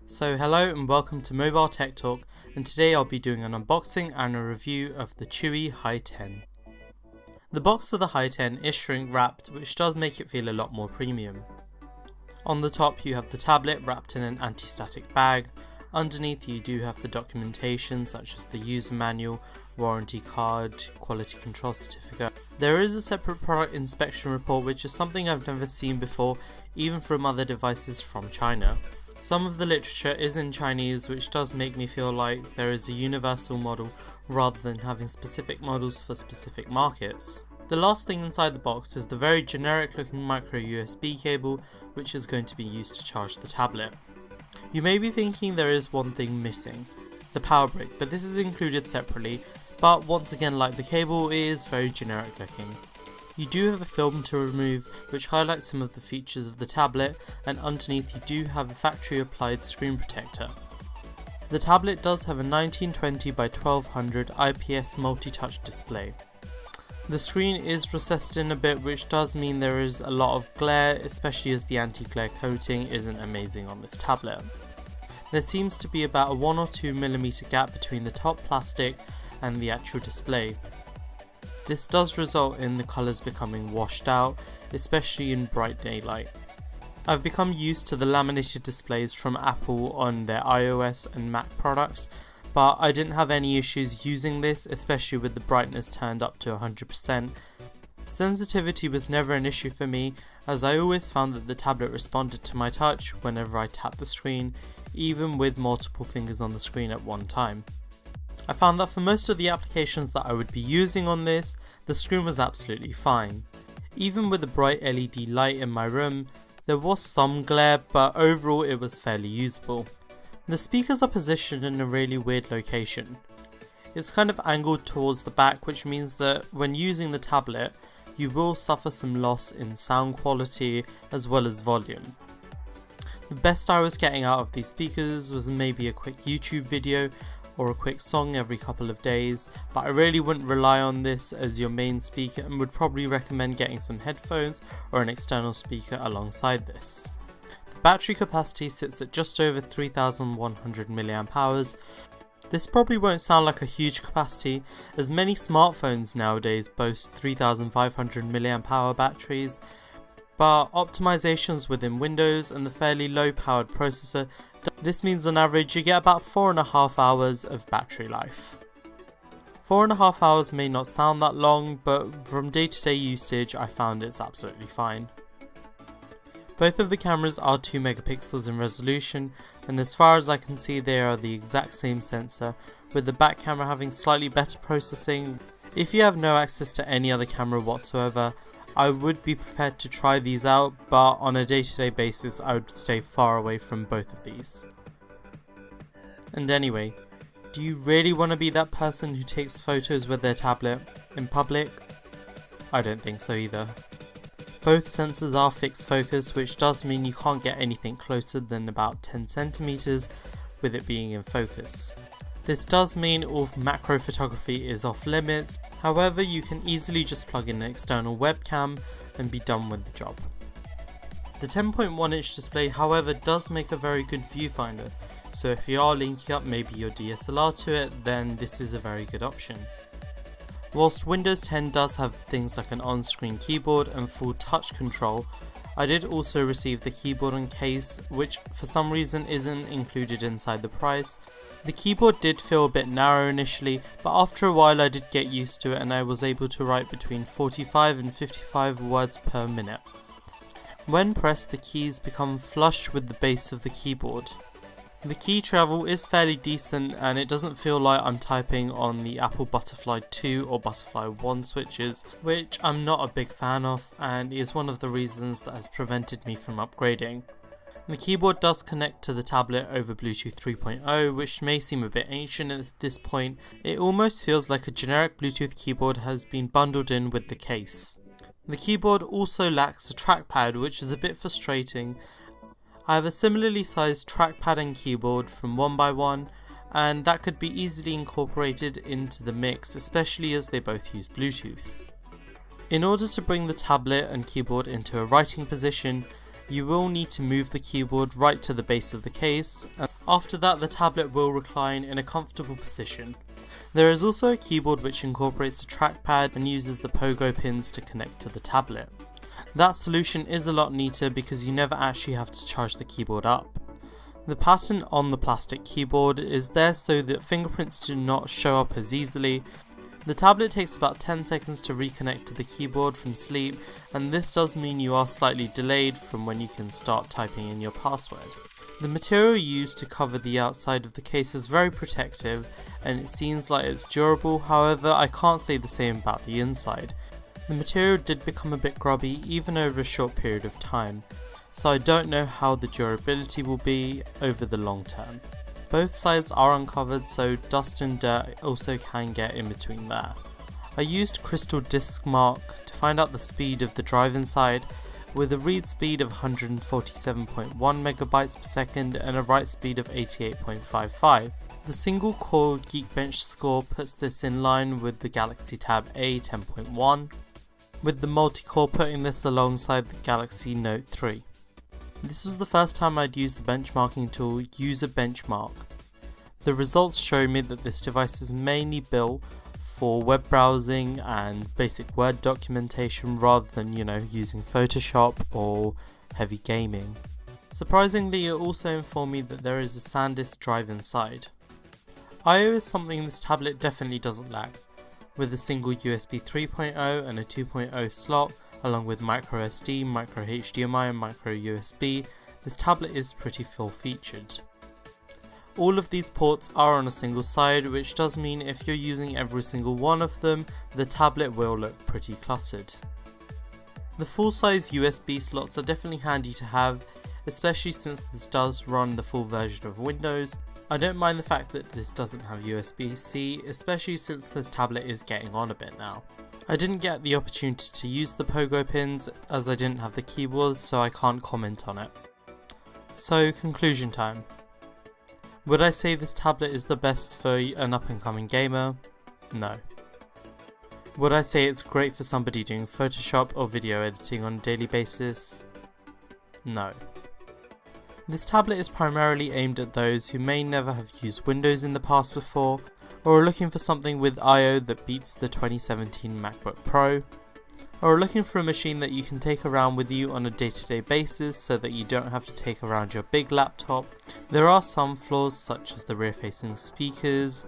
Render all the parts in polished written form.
So hello and welcome to MobileTechTalk, and today I'll be doing an unboxing and a review of the Chuwi Hi10. The box of the Hi10 is shrink wrapped, which does make it feel a lot more premium. On the top you have the tablet wrapped in an anti-static bag. Underneath you do have the documentation such as the user manual, warranty card, quality control certificate. There is a separate product inspection report, which is something I've never seen before, even from other devices from China. Some of the literature is in Chinese, which does make me feel like there is a universal model rather than having specific models for specific markets. The last thing inside the box is the very generic looking micro USB cable, which is going to be used to charge the tablet. You may be thinking there is one thing missing, the power brick, but this is included separately, but once again, like the cable, it is very generic looking. You do have a film to remove which highlights some of the features of the tablet, and underneath you do have a factory applied screen protector. The tablet does have a 1920 by 1200 IPS multi-touch display. The screen is recessed in a bit, which does mean there is a lot of glare, especially as the anti-glare coating isn't amazing on this tablet. There seems to be about a 1 or 2 mm gap between the top plastic and the actual display. This does result in the colours becoming washed out, especially in bright daylight. I've become used to the laminated displays from Apple on their iOS and Mac products, but I didn't have any issues using this, especially with the brightness turned up to 100%. Sensitivity was never an issue for me, as I always found that the tablet responded to my touch whenever I tapped the screen, even with multiple fingers on the screen at one time. I found that for most of the applications that I would be using on this, the screen was absolutely fine. Even with the bright LED light in my room, there was some glare, but overall it was fairly usable. The speakers are positioned in a really weird location. It's kind of angled towards the back, which means that when using the tablet, you will suffer some loss in sound quality as well as volume. The best I was getting out of these speakers was maybe a quick YouTube video or a quick song every couple of days, but I really wouldn't rely on this as your main speaker and would probably recommend getting some headphones or an external speaker alongside this. The battery capacity sits at just over 3100 mAh. This probably won't sound like a huge capacity, as many smartphones nowadays boast 3500 mAh batteries, but optimizations within Windows and the fairly low powered processor, this means on average you get about 4.5 hours of battery life. 4.5 hours may not sound that long, but from day-to-day usage I found it's absolutely fine. Both of the cameras are 2 megapixels in resolution, and as far as I can see they are the exact same sensor, with the back camera having slightly better processing. If you have no access to any other camera whatsoever, I would be prepared to try these out, but on a day-to-day basis I would stay far away from both of these. And anyway, do you really want to be that person who takes photos with their tablet in public? I don't think so either. Both sensors are fixed focus, which does mean you can't get anything closer than about 10 centimeters with it being in focus. This does mean all macro photography is off limits, however you can easily just plug in an external webcam and be done with the job. The 10.1 inch display however does make a very good viewfinder, so if you are linking up maybe your DSLR to it, then this is a very good option. Whilst Windows 10 does have things like an on-screen keyboard and full touch control, I did also receive the keyboard and case, which for some reason isn't included inside the price. The keyboard did feel a bit narrow initially, but after a while I did get used to it and I was able to write between 45 and 55 words per minute. When pressed, the keys become flush with the base of the keyboard. The key travel is fairly decent and it doesn't feel like I'm typing on the Apple Butterfly 2 or Butterfly 1 switches, which I'm not a big fan of and is one of the reasons that has prevented me from upgrading. The keyboard does connect to the tablet over Bluetooth 3.0, which may seem a bit ancient at this point. It almost feels like a generic Bluetooth keyboard has been bundled in with the case. The keyboard also lacks a trackpad, which is a bit frustrating. I have a similarly sized trackpad and keyboard from 1x1, and that could be easily incorporated into the mix, especially as they both use Bluetooth. In order to bring the tablet and keyboard into a writing position, you will need to move the keyboard right to the base of the case, and after that the tablet will recline in a comfortable position. There is also a keyboard which incorporates a trackpad and uses the pogo pins to connect to the tablet. That solution is a lot neater because you never actually have to charge the keyboard up. The pattern on the plastic keyboard is there so that fingerprints do not show up as easily. The tablet takes about 10 seconds to reconnect to the keyboard from sleep, and this does mean you are slightly delayed from when you can start typing in your password. The material used to cover the outside of the case is very protective and it seems like it's durable, however I can't say the same about the inside. The material did become a bit grubby even over a short period of time, so I don't know how the durability will be over the long term. Both sides are uncovered, so dust and dirt also can get in between there. I used Crystal Disk Mark to find out the speed of the drive inside, with a read speed of 147.1 megabytes per second and a write speed of 88.55. The single core Geekbench score puts this in line with the Galaxy Tab A 10.1, with the multi-core putting this alongside the Galaxy Note 3. This was the first time I'd used the benchmarking tool User Benchmark. The results show me that this device is mainly built for web browsing and basic Word documentation rather than, using Photoshop or heavy gaming. Surprisingly, it also informed me that there is a SanDisk drive inside. I/O is something this tablet definitely doesn't lack, with a single USB 3.0 and a 2.0 slot, along with micro SD, micro HDMI and micro USB, this tablet is pretty full featured. All of these ports are on a single side, which does mean if you're using every single one of them, the tablet will look pretty cluttered. The full size USB slots are definitely handy to have, especially since this does run the full version of Windows. I don't mind the fact that this doesn't have USB-C, especially since this tablet is getting on a bit now. I didn't get the opportunity to use the pogo pins as I didn't have the keyboard, so I can't comment on it. So, conclusion time. Would I say this tablet is the best for an up and coming gamer? No. Would I say it's great for somebody doing Photoshop or video editing on a daily basis? No. This tablet is primarily aimed at those who may never have used Windows in the past before, or are looking for something with I/O that beats the 2017 MacBook Pro, or are looking for a machine that you can take around with you on a day-to-day basis so that you don't have to take around your big laptop. There are some flaws such as the rear-facing speakers,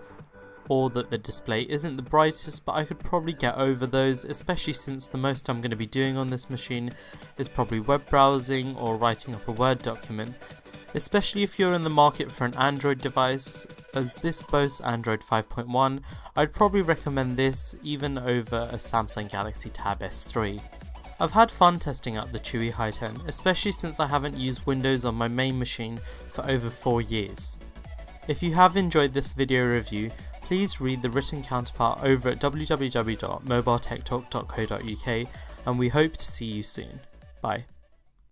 or that the display isn't the brightest, but I could probably get over those, especially since the most I'm going to be doing on this machine is probably web browsing or writing up a Word document, especially if you're in the market for an Android device. As this boasts Android 5.1, I'd probably recommend this even over a Samsung Galaxy Tab S3. I've had fun testing out the Chuwi Hi10, especially since I haven't used Windows on my main machine for over 4 years. If you have enjoyed this video review, please read the written counterpart over at www.mobiletechtalk.co.uk, and we hope to see you soon. Bye.